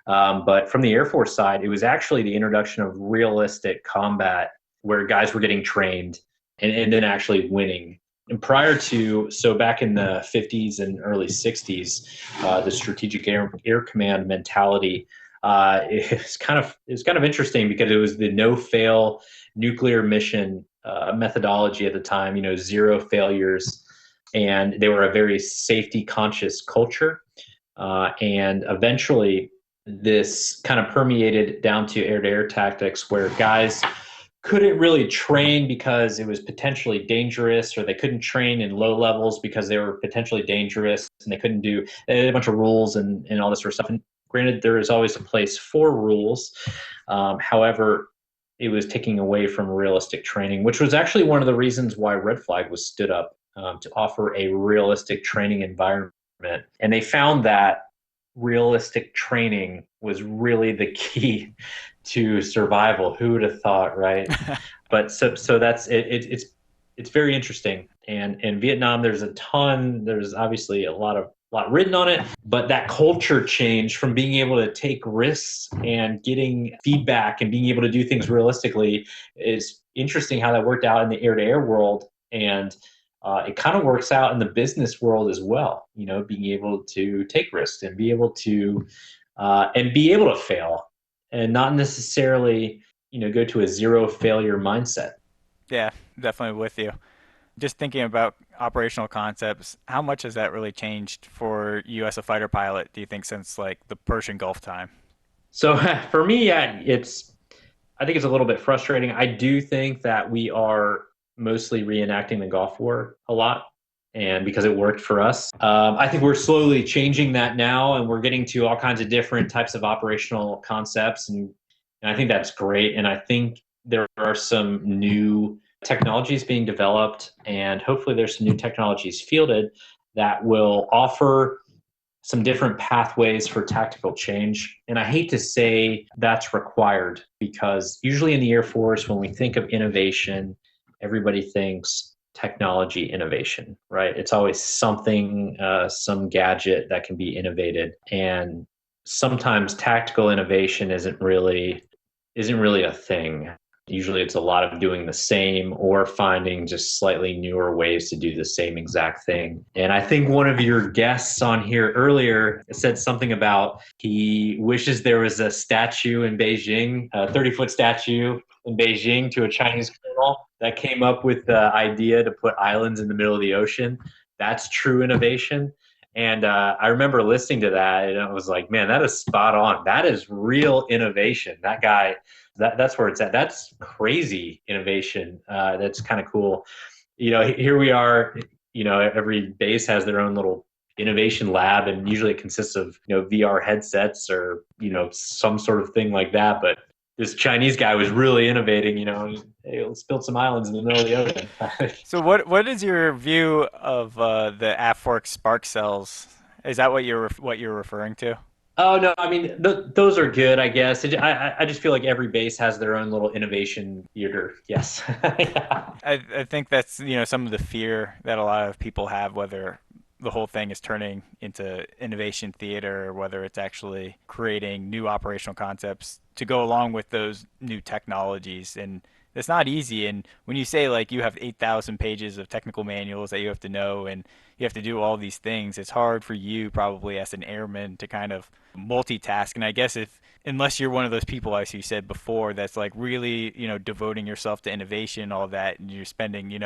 but from the Air Force side, it was actually the introduction of realistic combat where guys were getting trained and then actually winning. And prior to, so back in the 50s and early 60s, the strategic air command mentality it's kind of interesting because it was the no fail nuclear mission methodology at the time. Zero failures, and they were a very safety conscious culture. And eventually, this kind of permeated down to air-to-air tactics, where guys couldn't really train because it was potentially dangerous, or they couldn't train in low levels because they were potentially dangerous, and they had a bunch of rules and all this sort of stuff. And granted, there is always a place for rules. However, it was taking away from realistic training, which was actually one of the reasons why Red Flag was stood up, to offer a realistic training environment. And they found that realistic training was really the key to survival. Who would have thought, right? But so that's it, it's very interesting. And in Vietnam, there's obviously a lot written on it, but that culture change from being able to take risks and getting feedback and being able to do things realistically is interesting, how that worked out in the air-to-air world. And it kind of works out in the business world as well, being able to take risks and be able to fail, and not necessarily, go to a zero failure mindset. Yeah, definitely with you. Just thinking about operational concepts, how much has that really changed for you as a fighter pilot, do you think, since like the Persian Gulf time? So for me, yeah, I think it's a little bit frustrating. I do think that we are mostly reenacting the Gulf War a lot, and because it worked for us. I think we're slowly changing that now, and we're getting to all kinds of different types of operational concepts, and I think that's great. And I think there are some new technologies being developed, and hopefully there's some new technologies fielded that will offer some different pathways for tactical change. And I hate to say that's required, because usually in the Air Force, when we think of innovation, everybody thinks technology innovation, right? It's always something, some gadget that can be innovated. And sometimes tactical innovation isn't really a thing. Usually it's a lot of doing the same or finding just slightly newer ways to do the same exact thing. And I think one of your guests on here earlier said something about he wishes there was a statue in Beijing, a 30-foot statue in Beijing to a Chinese colonel that came up with the idea to put islands in the middle of the ocean. That's true innovation. And I remember listening to that, and I was like, man, that is spot on. That is real innovation. That guy, that's where it's at. That's crazy innovation. That's kind of cool. Here we are. Every base has their own little innovation lab, and usually it consists of VR headsets or some sort of thing like that. But this Chinese guy was really innovating. Hey, let's build some islands in the middle of the ocean. So what is your view of the AFWERX spark cells? Is that what you're referring to? Oh no, I mean those are good, I guess. I just feel like every base has their own little innovation theater. Yes. Yeah. I think that's some of the fear that a lot of people have, whether the whole thing is turning into innovation theater or whether it's actually creating new operational concepts to go along with those new technologies. And it's not easy. And when you say like you have 8,000 pages of technical manuals that you have to know and you have to do all these things, it's hard for you probably as an airman to kind of multitask. And I guess if unless you're one of those people, as you said before, that's like really, devoting yourself to innovation, all that, and you're spending,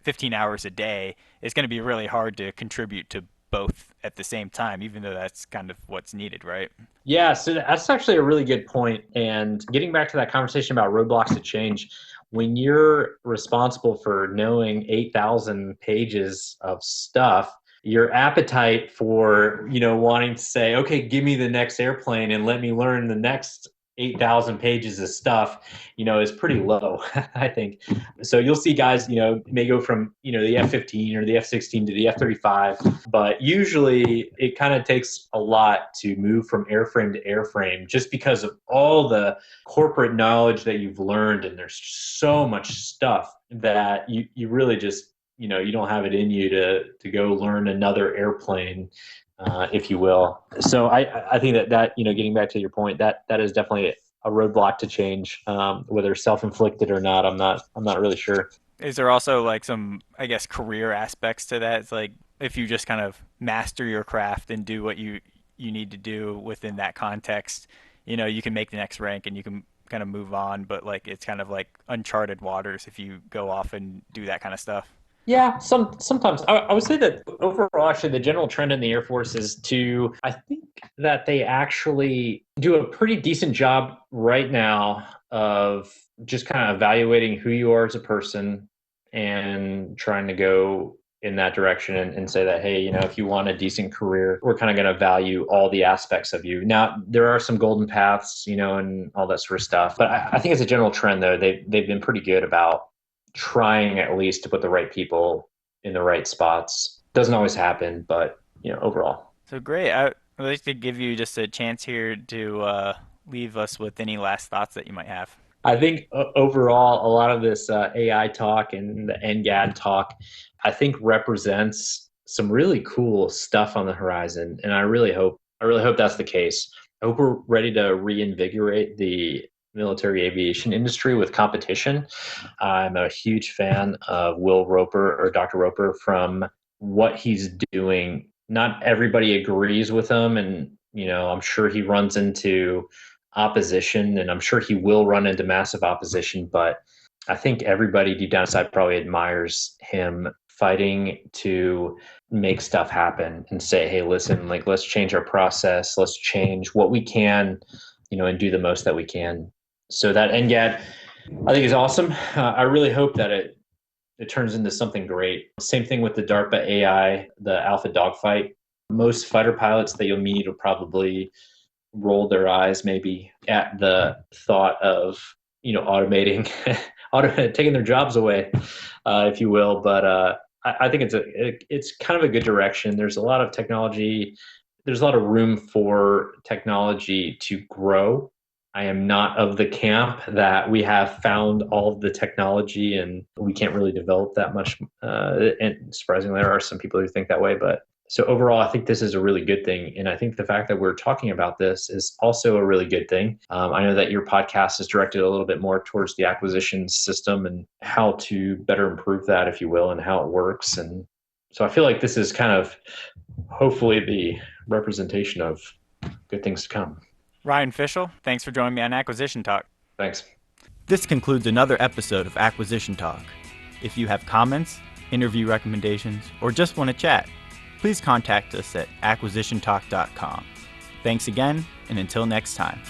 15 hours a day, it's going to be really hard to contribute to both at the same time, even though that's kind of what's needed, right? Yeah, so that's actually a really good point. And getting back to that conversation about roadblocks to change, when you're responsible for knowing 8,000 pages of stuff, your appetite for, wanting to say, okay, give me the next airplane and let me learn the next 8,000 pages of stuff, is pretty low, I think. So you'll see guys, may go from, the F-15 or the F-16 to the F-35, but usually it kind of takes a lot to move from airframe to airframe just because of all the corporate knowledge that you've learned. And there's so much stuff that you really just, you don't have it in you to go learn another airplane, if you will. So I think that getting back to your point, that is definitely a roadblock to change, whether self-inflicted or not. I'm not really sure. Is there also like some, I guess, career aspects to that? It's like if you just kind of master your craft and do what you need to do within that context, you can make the next rank and you can kind of move on, but like it's kind of like uncharted waters if you go off and do that kind of stuff. Yeah, sometimes I would say that overall, actually, the general trend in the Air Force is I think that they actually do a pretty decent job right now of just kind of evaluating who you are as a person and trying to go in that direction and say that, hey, if you want a decent career, we're kind of going to value all the aspects of you. Now, there are some golden paths, and all that sort of stuff. But I think as a general trend, though, they've been pretty good about trying at least to put the right people in the right spots. Doesn't always happen, but overall. So great. I'd like to give you just a chance here to leave us with any last thoughts that you might have. I think overall, a lot of this AI talk and the NGAD talk, I think represents some really cool stuff on the horizon, and I really hope that's the case. I hope we're ready to reinvigorate the military aviation industry with competition. I'm a huge fan of Will Roper or Dr. Roper from what he's doing. Not everybody agrees with him, and I'm sure he runs into opposition, and I'm sure he will run into massive opposition, but I think everybody deep down inside probably admires him fighting to make stuff happen and say, hey, listen, like, let's change our process, let's change what we can, and do the most that we can. So that NGAD, I think, is awesome. I really hope that it turns into something great. Same thing with the DARPA AI, the Alpha Dogfight. Most fighter pilots that you'll meet will probably roll their eyes maybe at the thought of automating taking their jobs away, if you will. But I think it's kind of a good direction. There's a lot of technology, there's a lot of room for technology to grow. I am not of the camp that we have found all of the technology and we can't really develop that much, and surprisingly there are some people who think that way. But so overall, I think this is a really good thing. And I think the fact that we're talking about this is also a really good thing. I know that your podcast is directed a little bit more towards the acquisition system and how to better improve that, if you will, and how it works. And so I feel like this is kind of hopefully the representation of good things to come. Ryan Fishel, thanks for joining me on Acquisition Talk. Thanks. This concludes another episode of Acquisition Talk. If you have comments, interview recommendations, or just want to chat, please contact us at acquisitiontalk.com. Thanks again, and until next time.